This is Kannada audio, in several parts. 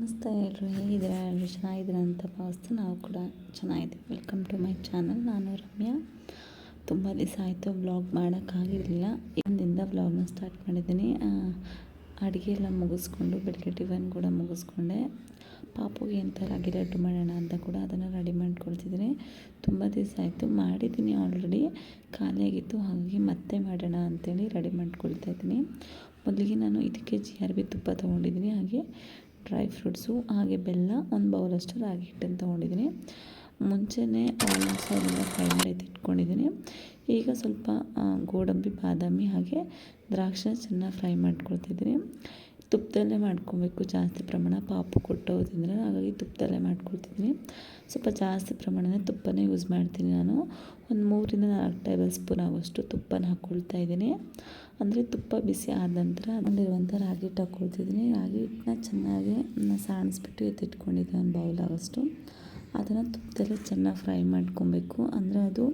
ನಮಸ್ತೆ ಎಲ್ಲರೂ, ಹೇಗಿದ್ದೀರಾ? ಎಲ್ಲರೂ ಚೆನ್ನಾಗಿದ್ದೀರಾ ಅಂತ ಭಾವಿಸ್ತು. ನಾವು ಕೂಡ ಚೆನ್ನಾಗಿದ್ದೀವಿ. Welcome to my channel. ನಾನು ರಮ್ಯಾ. ತುಂಬ ದಿವಸ ಆಯಿತು ವ್ಲಾಗ್ ಮಾಡೋಕ್ಕಾಗಿರಲಿಲ್ಲ. ಇಂದಿಂದ ವ್ಲಾಗ್ನ ಸ್ಟಾರ್ಟ್ ಮಾಡಿದ್ದೀನಿ. ಅಡುಗೆ ಎಲ್ಲ ಮುಗಿಸ್ಕೊಂಡು ಬೆಳಗ್ಗೆ ಟಿಫನ್ ಕೂಡ ಮುಗಿಸ್ಕೊಂಡೆ. ಪಾಪುಗೆ ಎಂಥ ರಾಗಿ ಲಡ್ಡು ಮಾಡೋಣ ಅಂತ ಕೂಡ ಅದನ್ನು ರೆಡಿ ಮಾಡ್ಕೊಳ್ತಿದ್ದೀನಿ. ತುಂಬ ದಿವಸ ಆಯಿತು ಮಾಡಿದ್ದೀನಿ, ಆಲ್ರೆಡಿ ಖಾಲಿಯಾಗಿತ್ತು, ಹಾಗಾಗಿ ಮತ್ತೆ ಮಾಡೋಣ ಅಂಥೇಳಿ ರೆಡಿ ಮಾಡ್ಕೊಳ್ತಾ ಇದ್ದೀನಿ. ಮೊದಲಿಗೆ ನಾನು ಇದಕ್ಕೆ GRB ತುಪ್ಪ ತೊಗೊಂಡಿದ್ದೀನಿ, ಹಾಗೆ ಡ್ರೈ ಫ್ರೂಟ್ಸು, ಹಾಗೆ ಬೆಲ್ಲ, ಒಂದು ಬೌಲಷ್ಟು ರಾಗಿ ಹಿಟ್ಟನ್ನು ತೊಗೊಂಡಿದ್ದೀನಿ. ಮುಂಚೆನೇ ಆಲ್ಮೋಸ್ಟ್ ಅದನ್ನು ಫ್ರೈ ಮಾಡಿ ಎತ್ತಿಟ್ಕೊಂಡಿದ್ದೀನಿ. ಈಗ ಸ್ವಲ್ಪ ಗೋಡಂಬಿ, ಬಾದಾಮಿ ಹಾಗೆ ದ್ರಾಕ್ಷಿ ಚೆನ್ನಾಗಿ ಫ್ರೈ ಮಾಡ್ಕೊಳ್ತಿದ್ದೀನಿ. ತುಪ್ಪದಲ್ಲೇ ಮಾಡ್ಕೊಬೇಕು, ಜಾಸ್ತಿ ಪ್ರಮಾಣ ಪಾಪು ಕೊಟ್ಟೋದ್ರಿಂದ, ಹಾಗಾಗಿ ತುಪ್ಪದಲ್ಲೇ ಮಾಡ್ಕೊಳ್ತಿದ್ದೀನಿ. ಸ್ವಲ್ಪ ಜಾಸ್ತಿ ಪ್ರಮಾಣದ ತುಪ್ಪನೇ ಯೂಸ್ ಮಾಡ್ತೀನಿ ನಾನು. ಒಂದು 3ರಿಂದ 4 ಟೇಬಲ್ ಸ್ಪೂನ್ ಆಗುವಷ್ಟು ತುಪ್ಪನ ಹಾಕ್ಕೊಳ್ತಾ ಇದ್ದೀನಿ. ಅಂದರೆ ತುಪ್ಪ ಬಿಸಿ ಆದ ನಂತರ ಅಲ್ಲಿರುವಂಥ ರಾಗಿ ಹಿಟ್ಟು ಹಾಕ್ಕೊಳ್ತಿದ್ದೀನಿ. ರಾಗಿ ಹಿಟ್ಟನ್ನ ಚೆನ್ನಾಗಿ ಸಾಣಿಸ್ಬಿಟ್ಟು ಎತ್ತಿಟ್ಕೊಂಡಿದ್ದೆ ಒಂದು ಬೌಲ್ ಆಗೋಷ್ಟು. ಅದನ್ನು ತುಪ್ಪದಲ್ಲೇ ಚೆನ್ನಾಗಿ ಫ್ರೈ ಮಾಡ್ಕೊಬೇಕು. ಅಂದರೆ ಅದು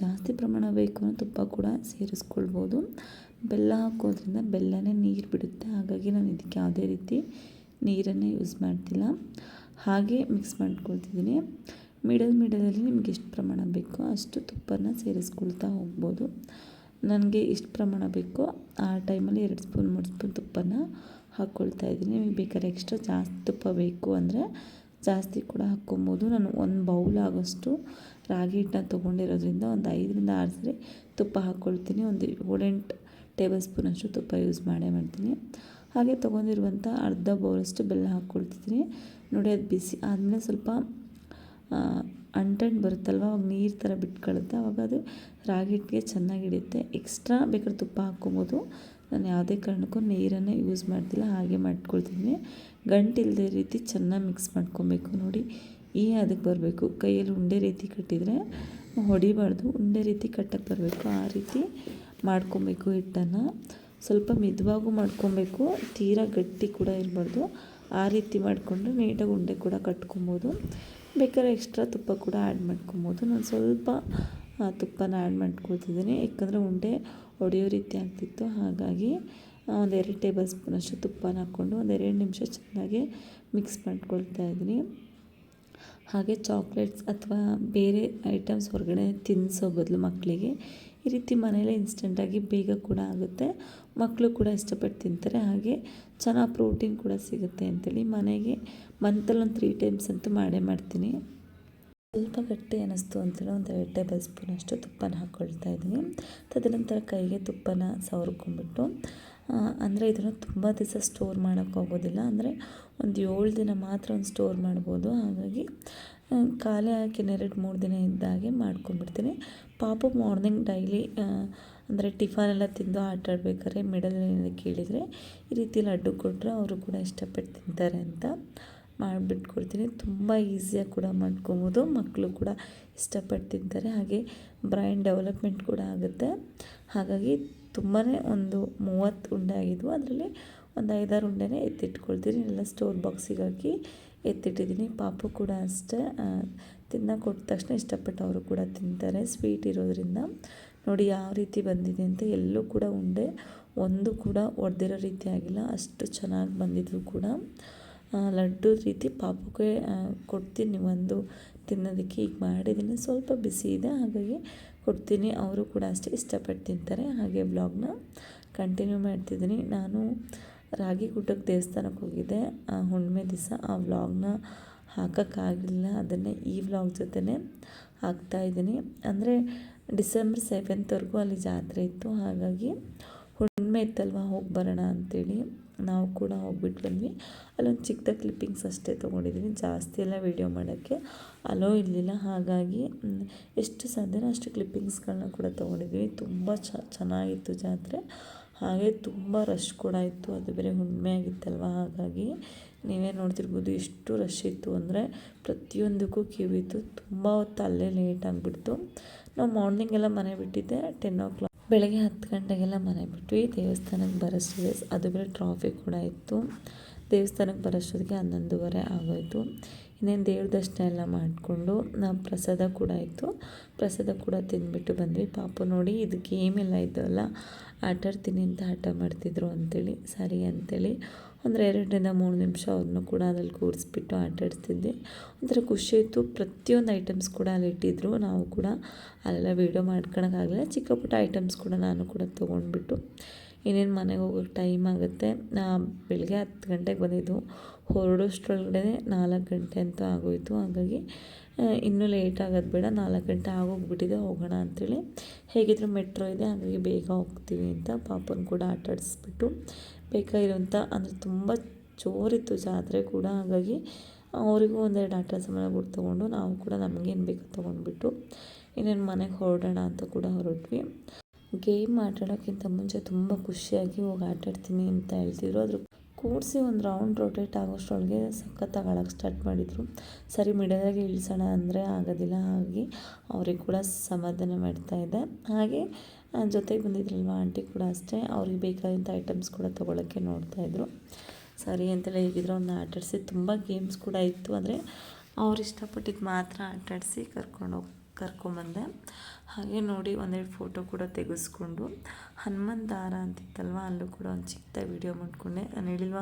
ಜಾಸ್ತಿ ಪ್ರಮಾಣ ಬೇಕು ಅನ್ನೋ ತುಪ್ಪ ಕೂಡ ಸೇರಿಸ್ಕೊಳ್ಬೋದು. ಬೆಲ್ಲ ಹಾಕೋದ್ರಿಂದ ಬೆಲ್ಲನೇ ನೀರು ಬಿಡುತ್ತೆ, ಹಾಗಾಗಿ ನಾನು ಇದಕ್ಕೆ ಯಾವುದೇ ರೀತಿ ನೀರನ್ನೇ ಯೂಸ್ ಮಾಡ್ತಿಲ್ಲ. ಹಾಗೆ ಮಿಕ್ಸ್ ಮಾಡ್ಕೊಳ್ತಿದ್ದೀನಿ. ಮಿಡಲಲ್ಲಿ ನಿಮ್ಗೆ ಎಷ್ಟು ಪ್ರಮಾಣ ಬೇಕೋ ಅಷ್ಟು ತುಪ್ಪನ ಸೇರಿಸ್ಕೊಳ್ತಾ ಹೋಗ್ಬೋದು. ನನಗೆ ಎಷ್ಟು ಪ್ರಮಾಣ ಬೇಕೋ ಆ ಟೈಮಲ್ಲಿ 2 ಸ್ಪೂನ್ 3 ಸ್ಪೂನ್ ತುಪ್ಪನ ಹಾಕ್ಕೊಳ್ತಾ ಇದ್ದೀನಿ. ನಿಮಗೆ ಬೇಕಾದ್ರೆ ಎಕ್ಸ್ಟ್ರಾ ಜಾಸ್ತಿ ತುಪ್ಪ ಬೇಕು ಅಂದರೆ ಜಾಸ್ತಿ ಕೂಡ ಹಾಕ್ಕೊಬೋದು. ನಾನು ಒಂದು ಬೌಲ್ ಆಗೋಷ್ಟು ರಾಗಿ ಹಿಟ್ಟನ್ನ ತೊಗೊಂಡಿರೋದ್ರಿಂದ ಒಂದು 5ರಿಂದ 6 ಸರಿ ತುಪ್ಪ ಹಾಕ್ಕೊಳ್ತೀನಿ. ಒಂದು 7-8 ಟೇಬಲ್ ಸ್ಪೂನಷ್ಟು ತುಪ್ಪ ಯೂಸ್ ಮಾಡ್ತೀನಿ. ಹಾಗೆ ತೊಗೊಂಡಿರುವಂಥ ಅರ್ಧ ಬೌಲಷ್ಟು ಬೆಲ್ಲ ಹಾಕ್ಕೊಳ್ತಿದ್ದೀನಿ. ನೋಡಿ, ಅದು ಬಿಸಿ ಆದಮೇಲೆ ಸ್ವಲ್ಪ ಅಂಟಂಡು ಬರುತ್ತಲ್ವ, ಅವಾಗ ನೀರು ಥರ ಬಿಟ್ಕೊಳ್ಳುತ್ತೆ, ಆವಾಗ ಅದು ರಾಗಿ ಹಿಟ್ಟಿಗೆ ಚೆನ್ನಾಗಿ ಹಿಡಿಯುತ್ತೆ. ಎಕ್ಸ್ಟ್ರಾ ಬೇಕಾದ್ರೆ ತುಪ್ಪ ಹಾಕ್ಕೊಬೋದು. ನಾನು ಯಾವುದೇ ಕಾರಣಕ್ಕೂ ನೀರನ್ನೇ ಯೂಸ್ ಮಾಡ್ತಿಲ್ಲ, ಹಾಗೆ ಮಾಡ್ಕೊಳ್ತಿದ್ದೀನಿ. ಗಂಟಿಲ್ಲದೆ ರೀತಿ ಚೆನ್ನಾಗಿ ಮಿಕ್ಸ್ ಮಾಡ್ಕೊಬೇಕು. ನೋಡಿ, ಅದಕ್ಕೆ ಬರಬೇಕು. ಕೈಯಲ್ಲಿ ಉಂಡೆ ರೀತಿ ಕಟ್ಟಿದರೆ ಹೊಡಿಬಾರ್ದು, ಉಂಡೆ ರೀತಿ ಕಟ್ಟಕ್ಕೆ ಬರಬೇಕು. ಆ ರೀತಿ ಮಾಡ್ಕೊಬೇಕು ಹಿಟ್ಟನ್ನು. ಸ್ವಲ್ಪ ಮಿದುವಾಗೂ ಮಾಡ್ಕೊಬೇಕು, ತೀರಾ ಗಟ್ಟಿ ಕೂಡ ಇರಬಾರ್ದು. ಆ ರೀತಿ ಮಾಡಿಕೊಂಡ್ರೆ ನೀಟಾಗಿ ಉಂಡೆ ಕೂಡ ಕಟ್ಕೊಬೋದು. ಬೇಕಾದ್ರೆ ಎಕ್ಸ್ಟ್ರಾ ತುಪ್ಪ ಕೂಡ ಆ್ಯಡ್ ಮಾಡ್ಕೊಬೋದು. ನಾನು ಸ್ವಲ್ಪ ತುಪ್ಪನ ಆ್ಯಡ್ ಮಾಡ್ಕೊಳ್ತಿದ್ದೀನಿ, ಯಾಕಂದರೆ ಉಂಡೆ ಹೊಡೆಯೋ ರೀತಿ ಆಗ್ತಿತ್ತು. ಹಾಗಾಗಿ ಒಂದು 2 ಟೇಬಲ್ ಸ್ಪೂನಷ್ಟು ತುಪ್ಪನ ಹಾಕ್ಕೊಂಡು ಒಂದು 2 ನಿಮಿಷ ಚೆನ್ನಾಗಿ ಮಿಕ್ಸ್ ಮಾಡ್ಕೊಳ್ತಾ ಇದ್ದೀನಿ. ಹಾಗೆ ಚಾಕ್ಲೇಟ್ಸ್ ಅಥವಾ ಬೇರೆ ಐಟಮ್ಸ್ ಹೊರಗಡೆ ತಿನ್ನಿಸೋ ಬದಲು ಮಕ್ಕಳಿಗೆ ಈ ರೀತಿ ಮನೇಲೇ ಇನ್ಸ್ಟೆಂಟಾಗಿ ಬೇಗ ಕೂಡ ಆಗುತ್ತೆ, ಮಕ್ಕಳು ಕೂಡ ಇಷ್ಟಪಟ್ಟು ತಿಂತಾರೆ. ಹಾಗೆ ಚೆನ್ನಾಗಿ ಪ್ರೋಟೀನ್ ಕೂಡ ಸಿಗುತ್ತೆ ಅಂತೇಳಿ ಮನೆಗೆ ಮಂತಲ್ಲಿ ಒಂದು 3 ಟೈಮ್ಸ್ ಅಂತೂ ಮಾಡೇ ಮಾಡ್ತೀನಿ. ಸ್ವಲ್ಪ ಗಟ್ಟಿ ಅನ್ನಿಸ್ತು ಅಂತೇಳಿ ಒಂದು 2 ಟೇಬಲ್ ಸ್ಪೂನಷ್ಟು ತುಪ್ಪನ ಹಾಕ್ಕೊಳ್ತಾ ಇದ್ದೀನಿ. ತದನಂತರ ಕೈಗೆ ತುಪ್ಪನ ಸವರ್ಕೊಂಡ್ಬಿಟ್ಟು, ಅಂದರೆ ಇದನ್ನು ತುಂಬ ದಿವಸ ಸ್ಟೋರ್ ಮಾಡೋಕ್ಕಾಗೋದಿಲ್ಲ, ಅಂದರೆ ಒಂದು 7 ದಿನ ಮಾತ್ರ ಒಂದು ಸ್ಟೋರ್ ಮಾಡ್ಬೋದು. ಹಾಗಾಗಿ ಖಾಲಿ ಹಾಕಿ 2-3 ದಿನ ಇದ್ದಾಗೆ ಮಾಡ್ಕೊಂಡ್ಬಿಡ್ತೀನಿ. ಪಾಪು ಮಾರ್ನಿಂಗ್ ಡೈಲಿ ಅಂದರೆ ಟಿಫನೆಲ್ಲ ತಿಂದು ಆಟ ಆಡ್ಬೇಕಾದ್ರೆ ಮಿಡಲಲ್ಲಿ ಕೇಳಿದರೆ ಈ ರೀತಿ ಲಡ್ಡು ಕೊಟ್ಟರೆ ಅವರು ಕೂಡ ಇಷ್ಟಪಟ್ಟು ತಿಂತಾರೆ ಅಂತ ಮಾಡಿಬಿಟ್ಕೊಡ್ತೀನಿ. ತುಂಬ ಈಸಿಯಾಗಿ ಕೂಡ ಮಾಡ್ಕೊಬೋದು, ಮಕ್ಕಳು ಕೂಡ ಇಷ್ಟಪಟ್ಟು ತಿಂತಾರೆ. ಹಾಗೆ ಬ್ರೈನ್ ಡೆವಲಪ್ಮೆಂಟ್ ಕೂಡ ಆಗುತ್ತೆ. ಹಾಗಾಗಿ ತುಂಬಾ ಒಂದು 30 ಉಂಡೆ ಆಗಿದ್ವು, ಅದರಲ್ಲಿ ಒಂದು 5-6 ಉಂಡೆನೇ ಎತ್ತಿಟ್ಕೊಳ್ತೀನಿ. ಎಲ್ಲ ಸ್ಟೋರ್ ಬಾಕ್ಸಿಗೆ ಹಾಕಿ ಎತ್ತಿಟ್ಟಿದ್ದೀನಿ. ಪಾಪು ಕೂಡ ಅಷ್ಟೇ, ತಿನ್ನೋಕೆ ಕೊಟ್ಟ ತಕ್ಷಣ ಇಷ್ಟಪಟ್ಟು ಅವರು ಕೂಡ ತಿಂತಾರೆ, ಸ್ವೀಟ್ ಇರೋದ್ರಿಂದ. ನೋಡಿ ಯಾವ ರೀತಿ ಬಂದಿದೆ ಅಂತ. ಎಲ್ಲೂ ಕೂಡ ಉಂಡೆ ಒಂದು ಕೂಡ ಒಡೆದಿರೋ ರೀತಿ ಆಗಿಲ್ಲ, ಅಷ್ಟು ಚೆನ್ನಾಗಿ ಬಂದಿದ್ವು ಕೂಡ. ಲಡ್ಡು ರೀತಿ ಪಾಪುಗೆ ಕೊಡ್ತೀನಿ ಒಂದು ತಿನ್ನೋದಕ್ಕೆ. ಈಗ ಮಾಡಿದ್ದೀನಿ, ಸ್ವಲ್ಪ ಬಿಸಿ ಇದೆ, ಹಾಗಾಗಿ ಕೊಡ್ತೀನಿ. ಅವರು ಕೂಡ ಅಷ್ಟೇ ಇಷ್ಟಪಟ್ಟು ತಿಂತಾರೆ. ಹಾಗೆ ವ್ಲಾಗ್ನ ಕಂಟಿನ್ಯೂ ಮಾಡ್ತಿದ್ದೀನಿ. ನಾನು ರಾಗಿಗುಡ್ಡಕ್ಕೆ ದೇವಸ್ಥಾನಕ್ಕೆ ಹೋಗಿದ್ದೆ ಹುಣ್ಣಿಮೆ ದಿವಸ. ಆ ವ್ಲಾಗ್ನ ಹಾಕೋಕ್ಕಾಗಲಿಲ್ಲ, ಅದನ್ನೇ ಈ ವ್ಲಾಗ್ ಜೊತೆನೇ ಹಾಕ್ತಾಯಿದ್ದೀನಿ. ಅಂದರೆ ಡಿಸೆಂಬರ್ 7th ಅಲ್ಲಿ ಜಾತ್ರೆ ಇತ್ತು, ಹಾಗಾಗಿ ಹುಣ್ಣಿಮೆ ಇತ್ತಲ್ವ, ಹೋಗಿ ಬರೋಣ ಅಂಥೇಳಿ ನಾವು ಕೂಡ ಹೋಗ್ಬಿಟ್ಟು ಬಂದ್ವಿ. ಅಲ್ಲೊಂದು ಚಿಕ್ಕದಾಗಿ ಕ್ಲಿಪ್ಪಿಂಗ್ಸ್ ಅಷ್ಟೇ ತೊಗೊಂಡಿದ್ದೀನಿ, ಜಾಸ್ತಿ ಎಲ್ಲ ವೀಡಿಯೋ ಮಾಡೋಕ್ಕೆ ಅಲೋ ಇರಲಿಲ್ಲ. ಹಾಗಾಗಿ ಎಷ್ಟು ಸಾಧ್ಯನೋ ಅಷ್ಟು ಕ್ಲಿಪ್ಪಿಂಗ್ಸ್ಗಳನ್ನ ಕೂಡ ತೊಗೊಂಡಿದ್ವಿ. ತುಂಬ ಚೆನ್ನಾಗಿತ್ತು ಜಾತ್ರೆ. ಹಾಗೆ ತುಂಬ ರಶ್ ಕೂಡ ಇತ್ತು, ಅದು ಬೇರೆ ಹುಣ್ಣಿಮೆ ಆಗಿತ್ತಲ್ವ, ಹಾಗಾಗಿ ನೀವೇ ನೋಡ್ತಿರ್ಬೋದು ಎಷ್ಟು ರಶ್ ಇತ್ತು ಅಂದರೆ ಪ್ರತಿಯೊಂದಕ್ಕೂ ಕ್ಯೂ ಇತ್ತು. ತುಂಬ ಹೊತ್ತು ಅಲ್ಲೇ ಲೇಟ್ ಆಗಿಬಿಡ್ತು. ನಾವು ಮಾರ್ನಿಂಗೆಲ್ಲ ಮನೆ ಬಿಟ್ಟಿದ್ದೆ 10 o'clock, ಬೆಳಗ್ಗೆ 10 ಗಂಟೆಗೆಲ್ಲ ಮನೆ ಬಿಟ್ವಿ. ದೇವಸ್ಥಾನಕ್ಕೆ ಬರೋಷ್ಟಿದೆ, ಅದು ಬೇರೆ ಟ್ರಾಫಿಕ್ ಕೂಡ ಇತ್ತು. ದೇವಸ್ಥಾನಕ್ಕೆ ಬರೋಷ್ಟೊತ್ತಿಗೆ 11:30 ಆಗೋಯಿತು. ಇನ್ನೇನು ದೇವ್ರ ದರ್ಶನ ಎಲ್ಲ ಮಾಡಿಕೊಂಡು ಪ್ರಸಾದ ಕೂಡ ಇತ್ತು, ಪ್ರಸಾದ ಕೂಡ ತಿಂದುಬಿಟ್ಟು ಬಂದ್ವಿ. ಪಾಪು ನೋಡಿ ಇದು ಗೇಮ್ ಎಲ್ಲ ಇದ್ದವಲ್ಲ, ಆಟಾಡ್ತೀನಿ ಅಂತ ಹಠ ಮಾಡ್ತಿದ್ರು ಅಂಥೇಳಿ ಸರಿ ಅಂಥೇಳಿ ಒಂದು 2-3 ನಿಮಿಷ ಅವ್ರನ್ನೂ ಕೂಡ ಅದ್ರಲ್ಲಿ ಕೂರಿಸ್ಬಿಟ್ಟು ಆಟಾಡಿಸ್ತಿದ್ದೆ. ಒಂಥರ ಖುಷಿ ಇತ್ತು. ಪ್ರತಿಯೊಂದು ಐಟಮ್ಸ್ ಕೂಡ ಅಲ್ಲಿ ಇಟ್ಟಿದ್ರು. ನಾವು ಕೂಡ ಅಲ್ಲೆಲ್ಲ ವೀಡಿಯೋ ಮಾಡ್ಕೊಳಕ್ಕಾಗಲಿಲ್ಲ. ಚಿಕ್ಕ ಪುಟ್ಟ ಐಟಮ್ಸ್ ಕೂಡ ನಾನು ಕೂಡ ತೊಗೊಂಡ್ಬಿಟ್ಟು ಇನ್ನೇನು ಮನೆಗೆ ಹೋಗೋಕ್ಕೆ ಟೈಮ್ ಆಗುತ್ತೆ. ಬೆಳಗ್ಗೆ 10 ಗಂಟೆಗೆ ಬಂದಿದ್ದು, ಹೊರಡೋಷ್ಟ್ರೊಳಗಡೆ 4 ಗಂಟೆ ಅಂತೂ ಆಗೋಯಿತು. ಹಾಗಾಗಿ ಇನ್ನೂ ಲೇಟ್ ಆಗೋದು ಬೇಡ, 4 ಗಂಟೆ ಆಗೋಗ್ಬಿಟ್ಟಿದೆ, ಹೋಗೋಣ ಅಂಥೇಳಿ. ಹೇಗಿದ್ದರೂ ಮೆಟ್ರೋ ಇದೆ, ಹಾಗಾಗಿ ಬೇಗ ಹೋಗ್ತೀವಿ ಅಂತ ಪಾಪನ ಕೂಡ ಆಟಾಡಿಸ್ಬಿಟ್ಟು ಬೇಕಾಗಿರೋಂಥ ಅಂದರೆ ತುಂಬ ಜೋರಿತ್ತು ಜಾತ್ರೆ ಕೂಡ. ಹಾಗಾಗಿ ಅವರಿಗೂ ಒಂದೆರಡು ಆಟ ಸಾಮಾನುಗಳು ತೊಗೊಂಡು ನಾವು ಕೂಡ ನಮಗೇನು ಬೇಕೋ ತೊಗೊಂಡ್ಬಿಟ್ಟು ಇನ್ನೇನು ಮನೆಗೆ ಹೊರಡೋಣ ಅಂತ ಕೂಡ ಹೊರಟ್ವಿ. ಗೇಮ್ ಆಟಾಡೋಕ್ಕಿಂತ ಮುಂಚೆ ತುಂಬ ಖುಷಿಯಾಗಿ ಹೋಗಿ ಆಟಾಡ್ತೀನಿ ಅಂತ ಹೇಳ್ತಿದ್ರು. ಅದ್ರ ಕೂಡಿಸಿ ಒಂದು ರೌಂಡ್ ರೊಟೇಟ್ ಆಗೋಷ್ಟರೊಳಗೆ ಸಖತ್ತಾಗಿ ಆಡೋಕ್ಕೆ ಸ್ಟಾರ್ಟ್ ಮಾಡಿದರು. ಸರಿ ಮಿಡಲಾಗಿ ಇಳಿಸೋಣ ಅಂದರೆ ಆಗೋದಿಲ್ಲ, ಹಾಗೆ ಅವ್ರಿಗೆ ಕೂಡ ಸಮಾಧಾನ ಮಾಡ್ತಾಯಿದ್ದೆ. ಹಾಗೆ ಜೊತೆಗೆ ಬಂದಿದ್ರಲ್ವ ಆಂಟಿ ಕೂಡ ಅಷ್ಟೇ, ಅವ್ರಿಗೆ ಬೇಕಾದಂಥ ಐಟಮ್ಸ್ ಕೂಡ ತೊಗೊಳಕ್ಕೆ ನೋಡ್ತಾಯಿದ್ರು. ಸರಿ ಅಂತೇಳಿ ಹೇಗಿದ್ರು ಒಂದು ಆಟಾಡಿಸಿ, ತುಂಬ ಗೇಮ್ಸ್ ಕೂಡ ಇತ್ತು. ಅಂದರೆ ಅವ್ರು ಇಷ್ಟಪಟ್ಟಿದ್ದು ಮಾತ್ರ ಆಟಾಡಿಸಿ ಕರ್ಕೊಂಬಂದೆ. ಹಾಗೆ ನೋಡಿ ಒಂದೆರಡು ಫೋಟೋ ಕೂಡ ತೆಗೆಸ್ಕೊಂಡು ಹನುಮಂತ ದಾರ ಅಂತಿತ್ತಲ್ವ, ಅಲ್ಲೂ ಕೂಡ ಒಂದು ಚಿಕ್ಕದಾಗಿ ವೀಡಿಯೋ ಮಾಡಿಕೊಂಡೆ. ನಾನು ಹೇಳಿಲ್ವ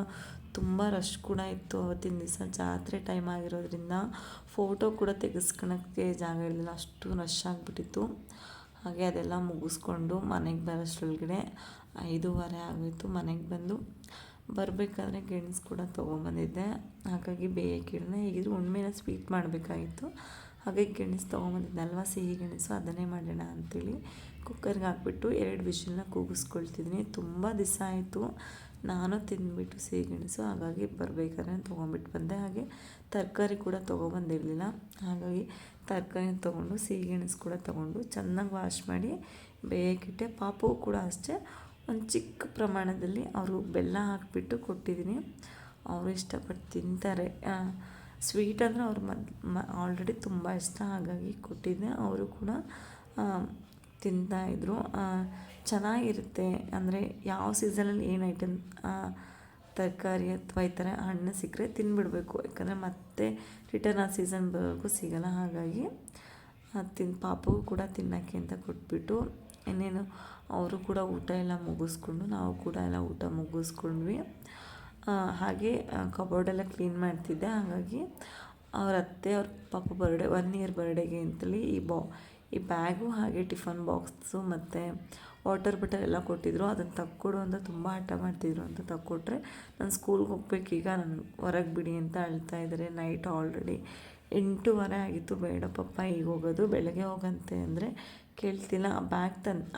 ತುಂಬ ರಶ್ ಕೂಡ ಇತ್ತು ಅವತ್ತಿನ ದಿವಸ, ಜಾತ್ರೆ ಟೈಮ್ ಆಗಿರೋದ್ರಿಂದ ಫೋಟೋ ಕೂಡ ತೆಗೆಸ್ಕೊಳಕ್ಕೆ ಜಾಗ ಇರಲಿಲ್ಲ, ಅಷ್ಟು ರಶ್ ಆಗಿಬಿಟ್ಟಿತ್ತು. ಹಾಗೆ ಅದೆಲ್ಲ ಮುಗಿಸ್ಕೊಂಡು ಮನೆಗೆ ಬರೋಷ್ಟರೊಳಗಡೆ 5:30 ಆಗೋಯಿತು. ಮನೆಗೆ ಬಂದು ಬರಬೇಕಾದ್ರೆ ಗೆಣಸು ಕೂಡ ತೊಗೊಂಬಂದಿದ್ದೆ, ಹಾಗಾಗಿ ಬೇಗ ಕೇಳಿದೆ. ಹೇಗಿದ್ರು ಹುಣ್ಣಿಮೆನ ಸ್ವೀಟ್ ಮಾಡಬೇಕಾಗಿತ್ತು, ಹಾಗಾಗಿ ಗೆಣಸು ತೊಗೊಂಬಂದಿದ್ನಲ್ವ, ಸಿಹಿ ಗೆಣಸು, ಅದನ್ನೇ ಮಾಡೋಣ ಅಂಥೇಳಿ ಕುಕ್ಕರ್ಗೆ ಹಾಕ್ಬಿಟ್ಟು 2 ವಿಷಲ್ನ ಕೂಗಿಸ್ಕೊಳ್ತಿದ್ದೀನಿ. ತುಂಬ ದಿವಸ ಆಯಿತು ನಾನು ತಿಂದುಬಿಟ್ಟು ಸಿಹಿ ಗೆಣಸು, ಹಾಗಾಗಿ ಬರಬೇಕಾದ್ರೆ ತೊಗೊಂಬಿಟ್ಟು ಬಂದೆ. ಹಾಗೆ ತರಕಾರಿ ಕೂಡ ತೊಗೊಬಂದಿರಲಿಲ್ಲ, ಹಾಗಾಗಿ ತರಕಾರಿನ ತೊಗೊಂಡು ಸಿಹಿ ಗೆಣಸು ಕೂಡ ತೊಗೊಂಡು ಚೆನ್ನಾಗಿ ವಾಶ್ ಮಾಡಿ ಬೇಯಕ್ಕಿಟ್ಟೆ. ಪಾಪು ಕೂಡ ಅಷ್ಟೇ ಒಂದು ಚಿಕ್ಕ ಪ್ರಮಾಣದಲ್ಲಿ ಅವರು ಬೆಲ್ಲ ಹಾಕಿಬಿಟ್ಟು ಕೊಟ್ಟಿದ್ದೀನಿ, ಅವರು ಇಷ್ಟಪಟ್ಟು ತಿಂತಾರೆ. ಸ್ವೀಟ್ ಅಂದರೆ ಅವ್ರು ಆಲ್ರೆಡಿ ತುಂಬ ಇಷ್ಟ, ಹಾಗಾಗಿ ಕೊಟ್ಟಿದ್ದೆ. ಅವರು ಕೂಡ ತಿಂತಾಯಿದ್ರು. ಚೆನ್ನಾಗಿರುತ್ತೆ ಅಂದರೆ ಯಾವ ಸೀಸನಲ್ಲಿ ಏನು ಐಟಮ್ ತರಕಾರಿ ಅಥವಾ ಈ ಥರ ಹಣ್ಣು ಸಿಕ್ಕರೆ ತಿಂದುಬಿಡ್ಬೇಕು, ಯಾಕಂದರೆ ಮತ್ತೆ ರಿಟರ್ನ್ ಆ ಸೀಸನ್ ಬರೋವರೆಗೂ ಸಿಗೋಲ್ಲ. ಹಾಗಾಗಿ ಪಾಪಗೂ ಕೂಡ ತಿನ್ನೋಕ್ಕೆ ಅಂತ ಕೊಟ್ಬಿಟ್ಟು ಇನ್ನೇನು ಅವರು ಕೂಡ ಊಟ ಎಲ್ಲ ಮುಗಿಸ್ಕೊಂಡು ನಾವು ಕೂಡ ಎಲ್ಲ ಊಟ ಮುಗಿಸ್ಕೊಂಡ್ವಿ. ಹಾಗೆ ಕಬೋರ್ಡೆಲ್ಲ ಕ್ಲೀನ್ ಮಾಡ್ತಿದ್ದೆ. ಹಾಗಾಗಿ ಅವ್ರ ಅತ್ತೆ ಅವ್ರ ಪಾಪ 1 ಇಯರ್ ಬರ್ಡೇಗೆ ಅಂತೇಳಿ ಈ ಬ್ಯಾಗು ಹಾಗೆ ಟಿಫನ್ ಬಾಕ್ಸು ಮತ್ತು ವಾಟರ್ ಬಾಟಲ್ ಎಲ್ಲ ಕೊಟ್ಟಿದ್ರು. ಅದನ್ನು ತಕ್ಕೊಡು ಅಂತ ತುಂಬ ಹಠ ಮಾಡ್ತಿದ್ರು ಅಂತ ತಕ್ಕೊಟ್ರೆ, ನಾನು ಸ್ಕೂಲ್ಗೆ ಹೋಗ್ಬೇಕೀಗ, ನಾನು ಹೊರಗೆ ಬಿಡಿ ಅಂತ ಅಳ್ತಾ ಇದ್ದಾರೆ. ನೈಟ್ ಆಲ್ರೆಡಿ 8:30 ಆಗಿತ್ತು. ಬೇಡ ಪಪ್ಪ ಈಗ ಹೋಗೋದು, ಬೆಳಗ್ಗೆ ಹೋಗಂತೆ ಅಂದರೆ ಕೇಳ್ತಿಲ್ಲ.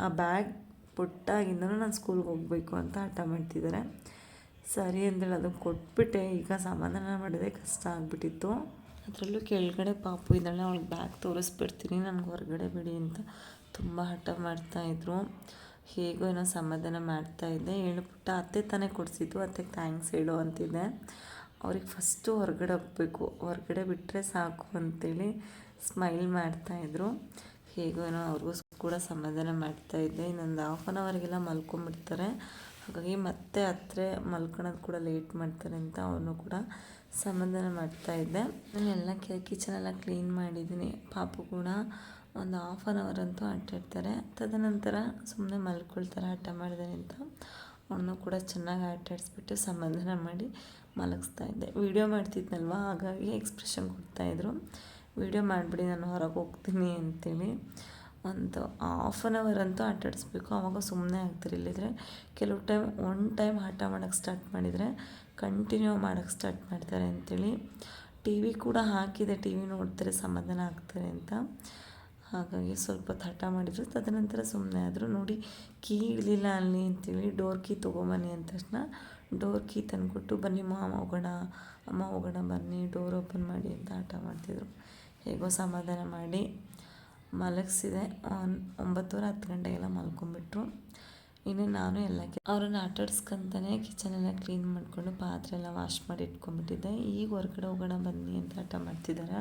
ಆ ಬ್ಯಾಗ್ ಪುಟ್ಟಾಗಿಂದನೂ ನಾನು ಸ್ಕೂಲ್ಗೆ ಹೋಗಬೇಕು ಅಂತ ಹಠ ಮಾಡ್ತಿದ್ದಾರೆ. ಸರಿ ಅಂದೇಳಿ ಅದನ್ನು ಕೊಟ್ಬಿಟ್ಟೆ. ಈಗ ಸಮಾಧಾನ ಮಾಡೋದೇ ಕಷ್ಟ ಆಗಿಬಿಟ್ಟಿತ್ತು. ಅದರಲ್ಲೂ ಕೆಳಗಡೆ ಪಾಪು ಇದ್ದಾಳೆ, ಅವಳಿಗೆ ಬ್ಯಾಗ್ ತೋರಿಸ್ಬಿಡ್ತೀನಿ, ನನಗೆ ಹೊರಗಡೆ ಬಿಡಿ ಅಂತ ತುಂಬ ಹಠ ಮಾಡ್ತಾಯಿದ್ರು. ಹೇಗೋ ಏನೋ ಸಮಾಧಾನ ಮಾಡ್ತಾಯಿದ್ದೆ. ಹೇಳ್ಬಿಟ್ಟು ಅತ್ತೆ ತಾನೇ ಕೊಡಿಸಿದ್ದು, ಅತ್ತೆಗೆ ಥ್ಯಾಂಕ್ಸ್ ಹೇಳು ಅಂತಿದ್ದೆ. ಅವ್ರಿಗೆ ಫಸ್ಟು ಹೊರಗಡೆ ಹೋಗಬೇಕು, ಹೊರಗಡೆ ಬಿಟ್ಟರೆ ಸಾಕು ಅಂತೇಳಿ ಸ್ಮೈಲ್ ಮಾಡ್ತಾಯಿದ್ರು. ಹೇಗೋ ಏನೋ ಅವ್ರಿಗೂ ಕೂಡ ಸಮಾಧಾನ ಮಾಡ್ತಾಯಿದ್ದೆ. ಇನ್ನೊಂದು 1/2 ಅವರ್ಗೆಲ್ಲ ಮಲ್ಕೊಂಡ್ಬಿಡ್ತಾರೆ, ಹಾಗಾಗಿ ಮತ್ತೆ ಹತ್ತಿರ ಮಲ್ಕೊಳ್ಳೋದು ಕೂಡ ಲೇಟ್ ಮಾಡ್ತಾರೆ ಅಂತ ಅವನು ಕೂಡ ಸಮಾಧಾನ ಮಾಡ್ತಾಯಿದ್ದೆ. ನಾನು ಎಲ್ಲ ಕಿಚನೆಲ್ಲ ಕ್ಲೀನ್ ಮಾಡಿದ್ದೀನಿ. ಪಾಪು ಕೂಡ ಒಂದು 1/2 ಅವರ್ ಅಂತೂ ಆಟಾಡ್ತಾರೆ. ತದನಂತರ ಸುಮ್ಮನೆ ಮಲ್ಕೊಳ್ತಾರೆ ಆಟ ಮಾಡಿದೆ ಅಂತ. ಅವನು ಕೂಡ ಚೆನ್ನಾಗಿ ಆಟಾಡಿಸ್ಬಿಟ್ಟು ಸಮಾಧಾನ ಮಾಡಿ ಮಲಗಿಸ್ತಾಯಿದ್ದೆ. ವೀಡಿಯೋ ಮಾಡ್ತಿದ್ನಲ್ವ, ಹಾಗಾಗಿ ಎಕ್ಸ್ಪ್ರೆಷನ್ ಕೊಡ್ತಾಯಿದ್ರು, ವೀಡಿಯೋ ಮಾಡಿಬಿಡಿ ನಾನು ಹೊರಗೆ ಹೋಗ್ತೀನಿ ಅಂತೇಳಿ. ಒಂದು 1/2 ಅವರ್ ಅಂತೂ ಆಟಾಡಿಸ್ಬೇಕು, ಆವಾಗ ಸುಮ್ಮನೆ ಆಗ್ತಾರೆ. ಇಲ್ಲಿದ್ರೆ ಕೆಲವು ಟೈಮ್ ಹಠ ಮಾಡೋಕ್ಕೆ ಸ್ಟಾರ್ಟ್ ಮಾಡಿದರೆ ಕಂಟಿನ್ಯೂ ಮಾಡೋಕ್ಕೆ ಸ್ಟಾರ್ಟ್ ಮಾಡ್ತಾರೆ ಅಂಥೇಳಿ ಟಿ ವಿ ಕೂಡ ಹಾಕಿದೆ, ಟಿ ವಿ ನೋಡ್ತಾರೆ, ಸಮಾಧಾನ ಆಗ್ತಾರೆ ಅಂತ. ಹಾಗಾಗಿ ಸ್ವಲ್ಪ ಹಠ ಮಾಡಿದರು. ತದನಂತರ ಸುಮ್ಮನೆ ಆದರು. ನೋಡಿ ಕೀ ಇರಲಿಲ್ಲ ಅಲ್ಲಿ ಅಂತೇಳಿ ಡೋರ್ ಕೀ ತೊಗೊಂಬನ್ನಿ ಅಂದ ತಕ್ಷಣ ಡೋರ್ ಕೀ ತಂದುಕೊಟ್ಟು ಬನ್ನಿ ಅಮ್ಮ ಹೋಗೋಣ ಬನ್ನಿ, ಡೋರ್ ಓಪನ್ ಮಾಡಿ ಅಂತ ಹಠ ಮಾಡ್ತಿದ್ರು. ಹೇಗೋ ಸಮಾಧಾನ ಮಾಡಿ ಮಲಗಿಸಿದೆ. 9:30 10 ಗಂಟೆಗೆಲ್ಲ ಮಲ್ಕೊಂಡ್ಬಿಟ್ರು. ಇನ್ನು ನಾನು ಎಲ್ಲ ಅವ್ರನ್ನ ಆಟಾಡ್ಸ್ಕೊಂತಾನೆ ಕಿಚನೆಲ್ಲ ಕ್ಲೀನ್ ಮಾಡಿಕೊಂಡು ಪಾತ್ರೆ ಎಲ್ಲ ವಾಶ್ ಮಾಡಿ ಇಟ್ಕೊಂಡ್ಬಿಟ್ಟಿದ್ದೆ. ಈಗ ಹೊರಗಡೆ ಹೋಗೋಣ ಬನ್ನಿ ಅಂತ ಹಠ ಮಾಡ್ತಿದ್ದಾರೆ.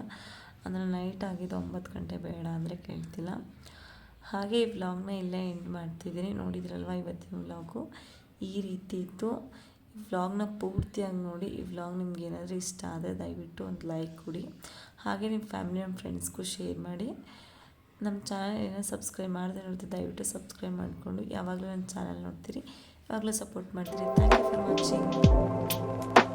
ಅಂದರೆ ನೈಟ್ ಆಗಿದೆ 9 ಗಂಟೆ, ಬೇಡ ಅಂದರೆ ಕೇಳ್ತಿಲ್ಲ. ಹಾಗೆ ಈ ವ್ಲಾಗ್ನ ಇಲ್ಲೇ ಎಂಡ್ ಮಾಡ್ತಿದ್ದೀನಿ. ನೋಡಿದ್ರಲ್ವ ಇವತ್ತಿನ ವ್ಲಾಗು ಈ ರೀತಿ ಇತ್ತು. ವ್ಲಾಗ್ನ ಪೂರ್ತಿಯಾಗಿ ನೋಡಿ. ಈ ವ್ಲಾಗ್ ನಿಮ್ಗೆ ಏನಾದರೂ ಇಷ್ಟ ಆದರೆ ದಯವಿಟ್ಟು ಒಂದು ಲೈಕ್ ಕೊಡಿ. ಹಾಗೆ ನಿಮ್ಮ ಫ್ಯಾಮಿಲಿ ಆ್ಯಂಡ್ ಫ್ರೆಂಡ್ಸ್ಗೂ ಶೇರ್ ಮಾಡಿ. ನಮ್ಮ ಚಾನಲ್ ಏನೋ ಸಬ್ಸ್ಕ್ರೈಬ್ ಮಾಡದೆ ನೋಡ್ತೀವಿ, ದಯವಿಟ್ಟು ಸಬ್ಸ್ಕ್ರೈಬ್ ಮಾಡಿಕೊಂಡು ಯಾವಾಗಲೂ ನನ್ನ ಚಾನಲ್ ನೋಡ್ತೀರಿ, ಯಾವಾಗಲೂ ಸಪೋರ್ಟ್ ಮಾಡ್ತೀರಿ. Thank you for watching.